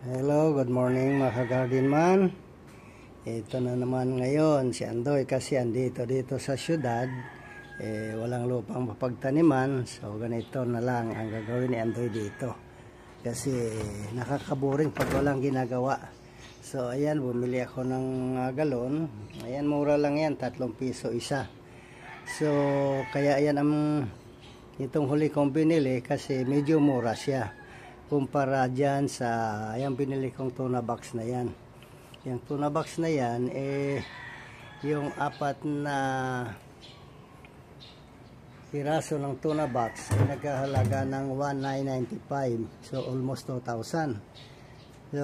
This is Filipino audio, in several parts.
Hello, good morning mga ka-garden man. Ito na naman ngayon si Andoy kasi andito sa syudad. Walang lupang mapagtaniman. So ganito na lang ang gagawin ni Andoy dito. Kasi nakakaboring pag walang ginagawa. So ayan, bumili ako ng galon. Ayan, mura lang yan, 3 piso isa. So kaya ayan itong huli kong binili kasi medyo mura siya kumpara dyan sa yung binili kong tuna box na yan. Yung tuna box na yan yung 4 na piraso ng tuna box ay nagkahalaga ng 1,995, so almost 2,000. So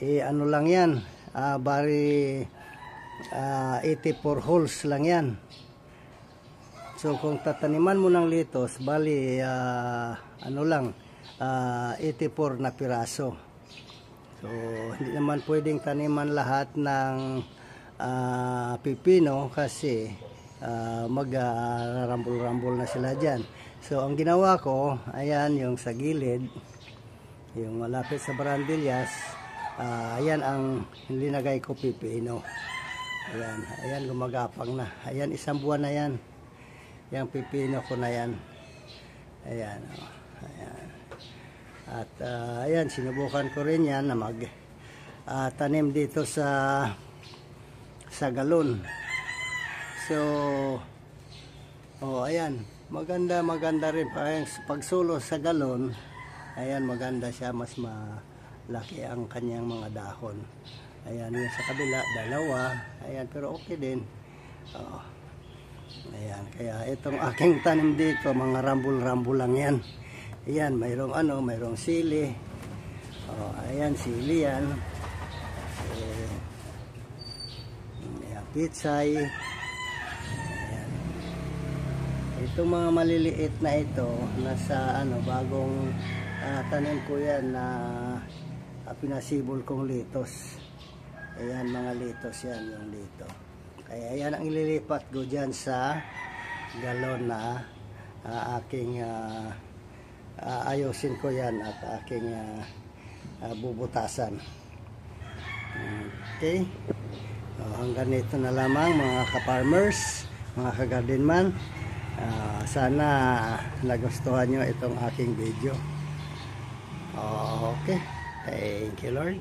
ano lang yan, bari 84 holes lang yan. So kung tataniman mo ng litos, bali ano lang, 84 na piraso. So hindi naman pwedeng taniman lahat ng pipino kasi mag-rambol-rambol na sila dyan. So ang ginawa ko, ayan yung sa gilid, yung malapit sa barandillas, ayan ang linagay ko pipino. Ayan gumagapang na. Ayan, 1 buwan na yan. Yung pipino ko na yan. Ayan. At ayan, sinubukan ko rin yan na tanim dito sa galon. So ayan, maganda rin pagsulo sa galon. Ayan, maganda siya, mas malaki ang kanyang mga dahon. Ayan, yung sa kabila 2. Ayan, pero okay din. Ayan, kaya itong aking tanim dito, mga rambul-rambul lang yan. Ayan, mayroong sili. Ayan, sili yan. Ayan, pitsay. Ayan. Itong mga maliliit na ito, nasa bagong tanim ko yan na pinasibol kong litos. Ayan, mga litos yan yung dito. Kaya ayan ang ililipat ko dyan sa galon na aking ayusin ko yan at aking bubutasan. Okay, hanggang dito na lamang mga ka-farmers, mga ka-garden man. Sana nagustuhan nyo itong aking video. Okay, thank you Lord.